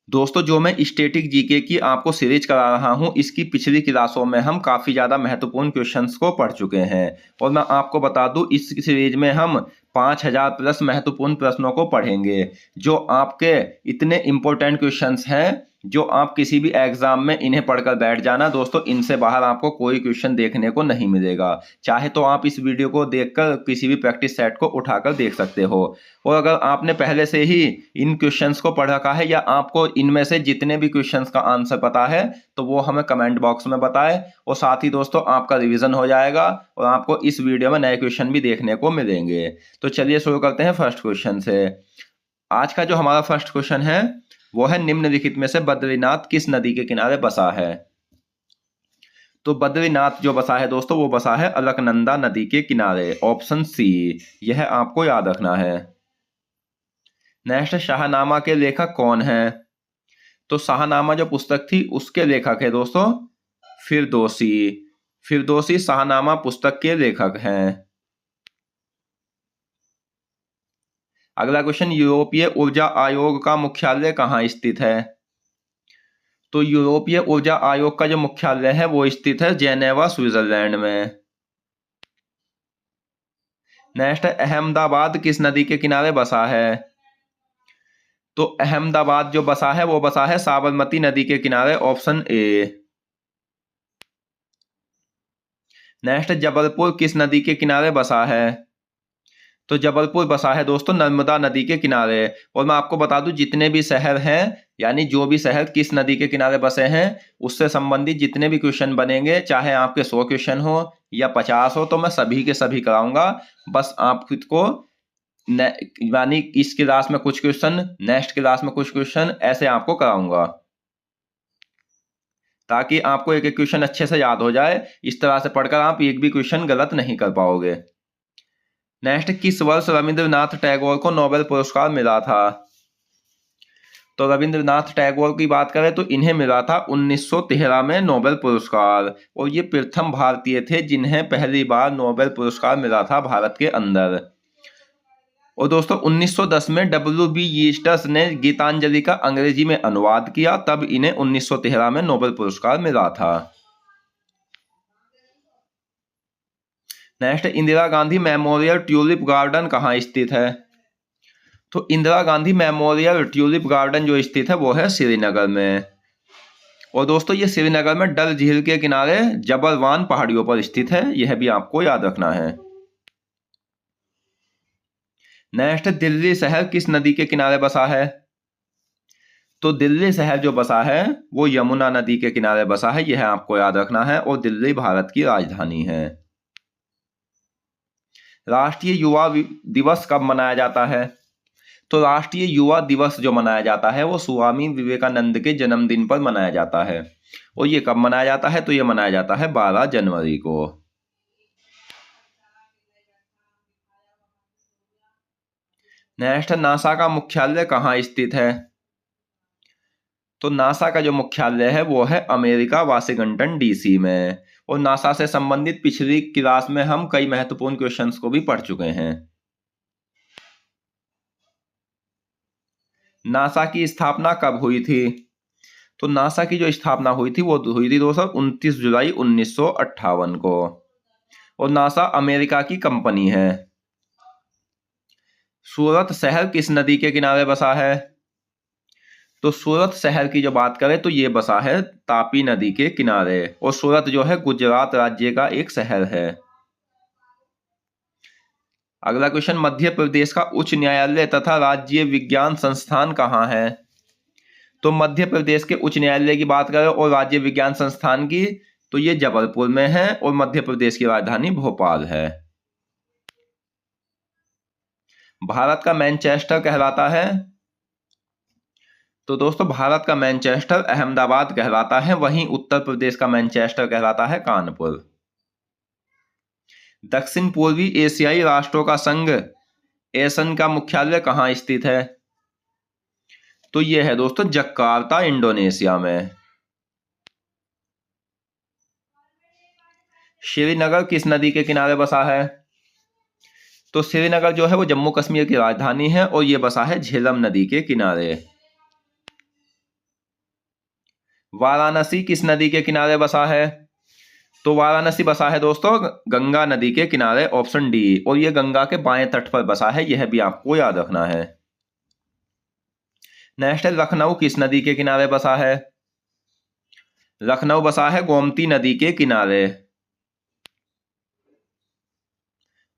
दोस्तों, जो मैं स्टैटिक जीके की आपको सीरीज करा रहा हूं, इसकी पिछली क्लासों में हम काफ़ी ज़्यादा महत्वपूर्ण क्वेश्चंस को पढ़ चुके हैं। और मैं आपको बता दूं, इस सीरीज में हम 5000 प्लस महत्वपूर्ण प्रश्नों को पढ़ेंगे, जो आपके इतने इंपॉर्टेंट क्वेश्चंस हैं, जो आप किसी भी एग्जाम में इन्हें पढ़कर बैठ जाना दोस्तों। इनसे बाहर आपको कोई क्वेश्चन देखने को नहीं मिलेगा। चाहे तो आप इस वीडियो को देखकर किसी भी प्रैक्टिस सेट को उठाकर देख सकते हो। और अगर आपने पहले से ही इन क्वेश्चंस को पढ़ रखा है, या आपको इनमें से जितने भी क्वेश्चंस का आंसर पता है, तो वो हमें कमेंट बॉक्स में बताएं। और साथ ही दोस्तों, आपका रिवीजन हो जाएगा और आपको इस वीडियो में नए क्वेश्चन भी देखने को मिलेंगे। तो चलिए शुरू करते हैं फर्स्ट क्वेश्चन से। आज का जो हमारा फर्स्ट क्वेश्चन है वो है, निम्नलिखित में से बद्रीनाथ किस नदी के किनारे बसा है? तो बद्रीनाथ जो बसा है दोस्तों, वो बसा है अलकनंदा नदी के किनारे, ऑप्शन सी। यह आपको याद रखना है। नेक्स्ट, शाहनामा के लेखक कौन है? तो शाहनामा जो पुस्तक थी उसके लेखक है दोस्तों फिरदौसी। फिरदौसी शाहनामा पुस्तक के लेखक हैं। अगला क्वेश्चन, यूरोपीय ऊर्जा आयोग का मुख्यालय कहाँ स्थित है? तो यूरोपीय ऊर्जा आयोग का जो मुख्यालय है वो स्थित है जेनेवा, स्विट्जरलैंड में। नेक्स्ट, अहमदाबाद किस नदी के किनारे बसा है? तो अहमदाबाद जो बसा है वो बसा है साबरमती नदी के किनारे, ऑप्शन ए। नेक्स्ट, जबलपुर किस नदी के किनारे बसा है? तो जबलपुर बसा है दोस्तों नर्मदा नदी के किनारे। और मैं आपको बता दूं, जितने भी शहर हैं, यानी जो भी शहर किस नदी के किनारे बसे हैं, उससे संबंधित जितने भी क्वेश्चन बनेंगे, चाहे आपके 100 क्वेश्चन हो या 50 हो, तो मैं सभी के सभी कराऊंगा। बस आप खुद को यानी इस क्लास में कुछ क्वेश्चन, नेक्स्ट क्लास में कुछ क्वेश्चन, ऐसे आपको कराऊंगा, ताकि आपको एक एक क्वेश्चन अच्छे से याद हो जाए। इस तरह से पढ़कर आप एक भी क्वेश्चन गलत नहीं कर पाओगे। नेक्स्ट, किस वर्ष रविंद्रनाथ टैगोर को नोबेल पुरस्कार मिला था? तो रविंद्रनाथ टैगोर की बात करें तो इन्हें मिला था 1913 में नोबेल पुरस्कार। और ये प्रथम भारतीय थे जिन्हें पहली बार नोबेल पुरस्कार मिला था भारत के अंदर। और दोस्तों, 1910 में W.B. येट्स ने गीतांजलि का अंग्रेजी में अनुवाद किया, तब इन्हें 1913 में नोबेल पुरस्कार मिला था। Next, Indira Gandhi memorial tulip garden कहाँ स्थित है? तो Indira Gandhi memorial tulip garden जो स्थित है वो है श्रीनगर में। और दोस्तों, ये श्रीनगर में डल झील के किनारे जबलवान पहाड़ियों पर स्थित है, यह भी आपको याद रखना है। नेक्स्ट, दिल्ली शहर किस नदी के किनारे बसा है? तो दिल्ली शहर जो बसा है वो यमुना नदी के किनारे बसा है, यह आपको याद रखना है। और दिल्ली भारत की राजधानी है। राष्ट्रीय युवा दिवस कब मनाया जाता है? तो राष्ट्रीय युवा दिवस जो मनाया जाता है वो स्वामी विवेकानंद के जन्मदिन पर मनाया जाता है। और ये कब मनाया जाता है? तो ये मनाया जाता है 12 जनवरी को। नेक्स्ट, नासा का मुख्यालय कहाँ स्थित है? तो नासा का जो मुख्यालय है वो है अमेरिका, वाशिंगटन डीसी में। और नासा से संबंधित पिछली क्लास में हम कई महत्वपूर्ण क्वेश्चंस को भी पढ़ चुके हैं। नासा की स्थापना कब हुई थी? तो नासा की जो स्थापना हुई थी वो हुई थी दोस्तों 29 जुलाई 1958 को। और नासा अमेरिका की कंपनी है। सूरत शहर किस नदी के किनारे बसा है? तो सूरत शहर की जो बात करें तो ये बसा है तापी नदी के किनारे। और सूरत जो है गुजरात राज्य का एक शहर है। अगला क्वेश्चन, मध्य प्रदेश का उच्च न्यायालय तथा राज्य विज्ञान संस्थान कहाँ है? तो मध्य प्रदेश के उच्च न्यायालय की बात करें और राज्य विज्ञान संस्थान की, तो ये जबलपुर में है। और मध्य प्रदेश की राजधानी भोपाल है। भारत का मैनचेस्टर कहलाता है? तो दोस्तों, भारत का मैनचेस्टर अहमदाबाद कहलाता है। वहीं उत्तर प्रदेश का मैनचेस्टर कहलाता है कानपुर। दक्षिण पूर्वी एशियाई राष्ट्रों का संघ एसन का मुख्यालय कहाँ स्थित है? तो यह है दोस्तों जकार्ता, इंडोनेशिया में। श्रीनगर किस नदी के किनारे बसा है? तो श्रीनगर जो है वो जम्मू कश्मीर की राजधानी है और ये बसा है झेलम नदी के किनारे। वाराणसी किस नदी के किनारे बसा है? तो वाराणसी बसा है दोस्तों गंगा नदी के किनारे, ऑप्शन डी। और ये गंगा के बाएं तट पर बसा है, यह भी आपको याद रखना है। नेक्स्ट है लखनऊ किस नदी के किनारे बसा है? लखनऊ बसा है गोमती नदी के किनारे।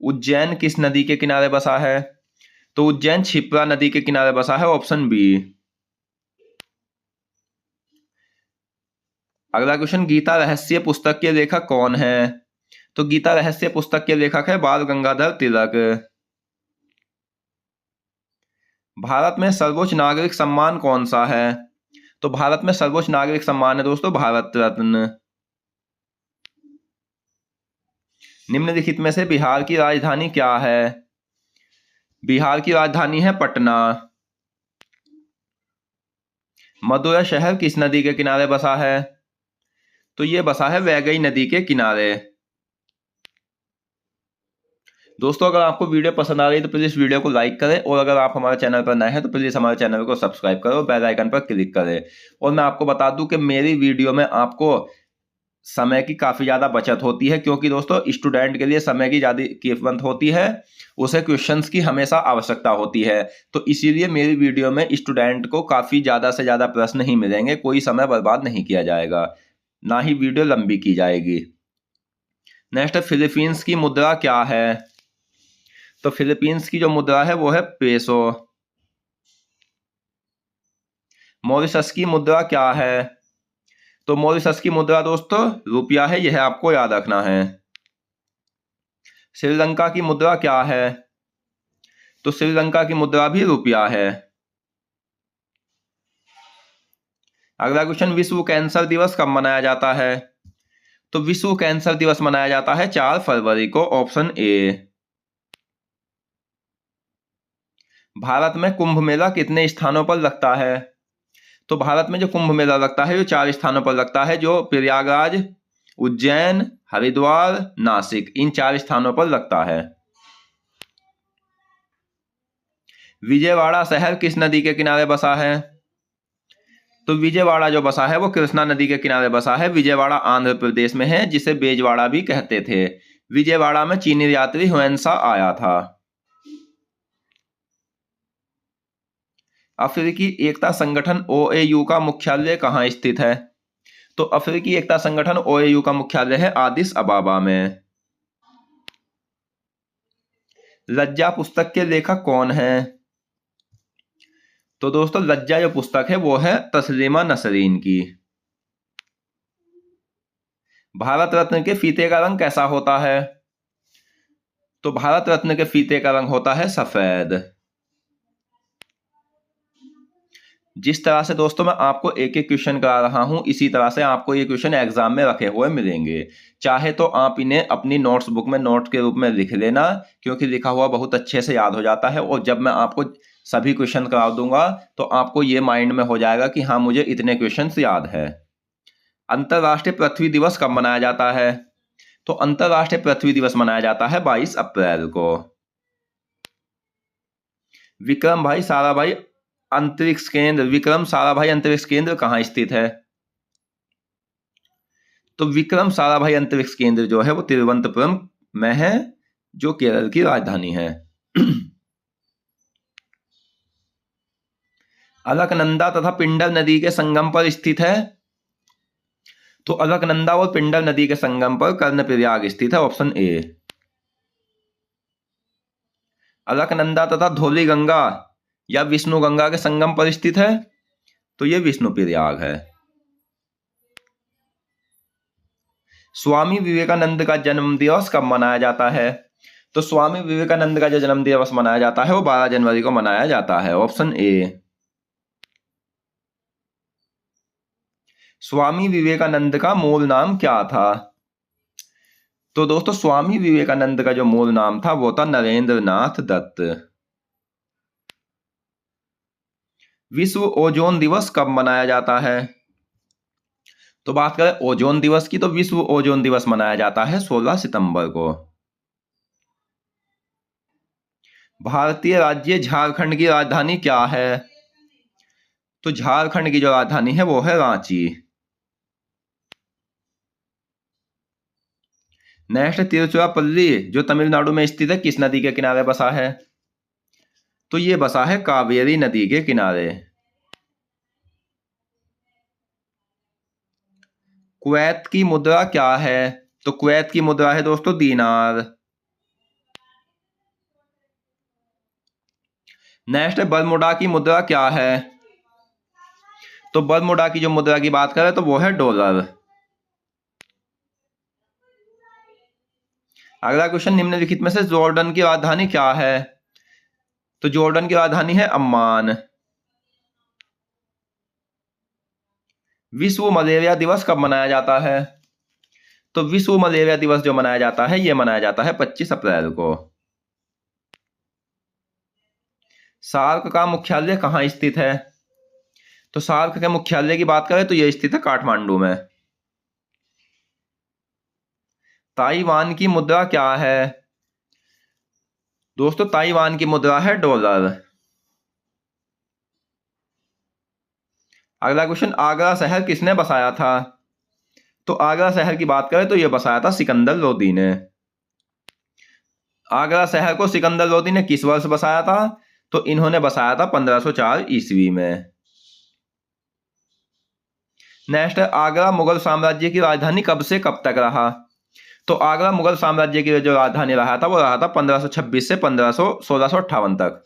उज्जैन किस नदी के किनारे बसा है? तो उज्जैन क्षिप्रा नदी के किनारे बसा है, ऑप्शन बी। अगला क्वेश्चन, गीता रहस्य पुस्तक के लेखक कौन है? तो गीता रहस्य पुस्तक के लेखक है बाल गंगाधर तिलक। भारत में सर्वोच्च नागरिक सम्मान कौन सा है? तो भारत में सर्वोच्च नागरिक सम्मान है दोस्तों भारत रत्न। निम्नलिखित में से बिहार की राजधानी क्या है? बिहार की राजधानी है पटना। मदुरै शहर किस नदी के किनारे बसा है? तो ये बसा है वैगई नदी के किनारे। दोस्तों अगर आपको वीडियो पसंद आ रही है तो प्लीज इस वीडियो को लाइक करें, और अगर आप हमारे चैनल पर नए हैं तो प्लीज हमारे चैनल को सब्सक्राइब करो, बेल आइकन पर क्लिक करें। और मैं आपको बता दूं कि मेरी वीडियो में आपको समय की काफी ज्यादा बचत होती है, क्योंकि दोस्तों स्टूडेंट के लिए समय की ज्यादा कीमत होती है, उसे क्वेश्चंस की हमेशा आवश्यकता होती है। तो इसीलिए मेरी वीडियो में स्टूडेंट को काफी ज्यादा से ज्यादा प्रश्न ही मिलेंगे, कोई समय बर्बाद नहीं किया जाएगा, ना ही वीडियो लंबी की जाएगी। नेक्स्ट, फिलीपींस की मुद्रा क्या है? तो फिलीपींस की जो मुद्रा है वो है पेसो। मॉरिशस की मुद्रा क्या है? तो मॉरिशस की मुद्रा दोस्तों रुपया है, यह आपको याद रखना है। श्रीलंका की मुद्रा क्या है? तो श्रीलंका की मुद्रा भी रुपया है। अगला क्वेश्चन, विश्व कैंसर दिवस कब मनाया जाता है? तो विश्व कैंसर दिवस मनाया जाता है 4 फरवरी को, ऑप्शन ए। भारत में कुंभ मेला कितने स्थानों पर लगता है? तो भारत में जो कुंभ मेला लगता है वो 4 स्थानों पर लगता है, जो प्रयागराज, उज्जैन, हरिद्वार, नासिक, इन 4 स्थानों पर लगता है। विजयवाड़ा शहर किस नदी के किनारे बसा है? तो विजयवाड़ा जो बसा है वो कृष्णा नदी के किनारे बसा है। विजयवाड़ा आंध्र प्रदेश में है, जिसे बेजवाड़ा भी कहते थे। विजयवाड़ा में चीनी यात्री हुएंसा आया था। अफ्रीकी एकता संगठन ओएयू का मुख्यालय कहाँ स्थित है? तो अफ्रीकी एकता संगठन ओएयू का मुख्यालय है आदिस अबाबा में। लज्जा पुस्तक के लेखक कौन है? तो दोस्तों लज्जा जो पुस्तक है वो है तस्लीमा नसरीन की। भारत रत्न के फीते का रंग कैसा होता है? तो भारत रत्न के फीते का रंग होता है सफेद। जिस तरह से दोस्तों मैं आपको एक एक क्वेश्चन करा रहा हूं, इसी तरह से आपको ये क्वेश्चन एग्जाम में रखे हुए मिलेंगे। चाहे तो आप इन्हें अपनी नोट्स बुक में नोट के रूप में लिख लेना, क्योंकि लिखा हुआ बहुत अच्छे से याद हो जाता है, और जब मैं आपको सभी क्वेश्चन करा दूंगा तो आपको ये माइंड में हो जाएगा कि हाँ मुझे इतने क्वेश्चन याद है। अंतर्राष्ट्रीय पृथ्वी दिवस कब मनाया जाता है? तो अंतर्राष्ट्रीय पृथ्वी दिवस मनाया जाता है 22 अप्रैल को। विक्रम भाई साराभाई अंतरिक्ष केंद्र, विक्रम साराभाई अंतरिक्ष केंद्र कहाँ स्थित है? तो विक्रम साराभाई अंतरिक्ष केंद्र जो है वो तिरुवनंतपुरम में है, जो केरल की राजधानी है। अलकनंदा तथा पिंडर नदी के संगम पर स्थित है। तो अलकनंदा और पिंडर नदी के संगम पर कर्णप्रयाग स्थित है, ऑप्शन ए। अलकनंदा तथा धौली गंगा या विष्णु गंगा के संगम पर स्थित है। तो यह विष्णु प्रयाग है। स्वामी विवेकानंद का जन्म दिवस कब मनाया जाता है? तो स्वामी विवेकानंद का जो जन्म दिवस मनाया जाता है वो 12 जनवरी को मनाया जाता है, ऑप्शन ए। स्वामी विवेकानंद का मूल नाम क्या था? तो दोस्तों स्वामी विवेकानंद का जो मूल नाम था वो था नरेंद्र नाथ दत्त। विश्व ओजोन दिवस कब मनाया जाता है? तो बात करें ओजोन दिवस की, तो विश्व ओजोन दिवस मनाया जाता है 16 सितंबर को। भारतीय राज्य झारखंड की राजधानी क्या है? तो झारखंड की जो राजधानी है वो है रांची। नेक्स्ट, तिरुचिरापल्ली जो तमिलनाडु में स्थित है किस नदी के किनारे बसा है? तो ये बसा है कावेरी नदी के किनारे। कुवैत की मुद्रा क्या है? तो कुवैत की मुद्रा है दोस्तों दीनार। नेक्स्ट, बरमुडा की मुद्रा क्या है? तो बरमुडा की जो मुद्रा की बात करें तो वो है डॉलर। अगला क्वेश्चन, निम्नलिखित में से जॉर्डन की राजधानी क्या है? तो जॉर्डन की राजधानी है अम्मान। विश्व मलेरिया दिवस कब मनाया जाता है? तो विश्व मलेरिया दिवस जो मनाया जाता है ये मनाया जाता है 25 अप्रैल को। सार्क का मुख्यालय कहाँ स्थित है? तो सार्क के मुख्यालय की बात करें तो यह स्थित है काठमांडू में। ताइवान की मुद्रा क्या है? दोस्तों ताइवान की मुद्रा है डॉलर। अगला क्वेश्चन, आगरा शहर किसने बसाया था? तो आगरा शहर की बात करें तो यह बसाया था सिकंदर लोदी ने। आगरा शहर को सिकंदर लोदी ने किस वर्ष बसाया था? तो इन्होंने बसाया था 1504 ईस्वी में। नेक्स्ट, आगरा मुगल साम्राज्य की राजधानी कब से कब तक रहा? तो आगरा मुगल साम्राज्य की जो राजधानी रहा था वो रहा था 1526 से 1658 तक।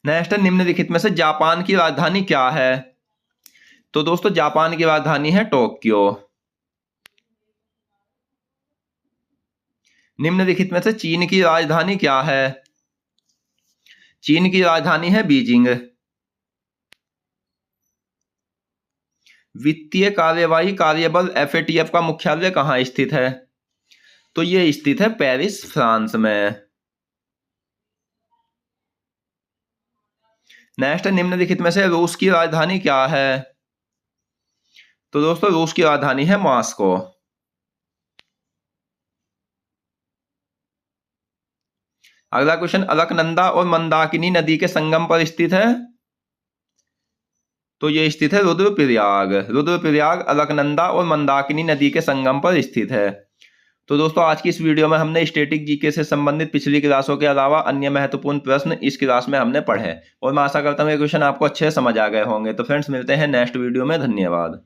नेक्स्ट, निम्नलिखित में से जापान की राजधानी क्या है? तो दोस्तों जापान की राजधानी है टोक्यो। निम्नलिखित में से चीन की राजधानी क्या है? चीन की राजधानी है बीजिंग। वित्तीय कार्यवाही कार्यबल FATF का मुख्यालय कहाँ स्थित है? तो ये स्थित है पेरिस, फ्रांस में। नेक्स्ट, निम्नलिखित में से रूस की राजधानी क्या है? तो दोस्तों रूस की राजधानी है मॉस्को। अगला क्वेश्चन, अलकनंदा और मंदाकिनी नदी के संगम पर स्थित है? तो ये स्थित है रुद्रप्रयाग। रुद्रप्रयाग अलकनंदा और मंदाकिनी नदी के संगम पर स्थित है। तो दोस्तों आज की इस वीडियो में हमने स्टैटिक जीके से संबंधित पिछली क्लासों के अलावा अन्य महत्वपूर्ण प्रश्न इस क्लास में हमने पढ़े और मैं आशा करता हूँ ये क्वेश्चन आपको अच्छे समझ आ गए होंगे। तो फ्रेंड्स मिलते हैं नेक्स्ट वीडियो में। धन्यवाद।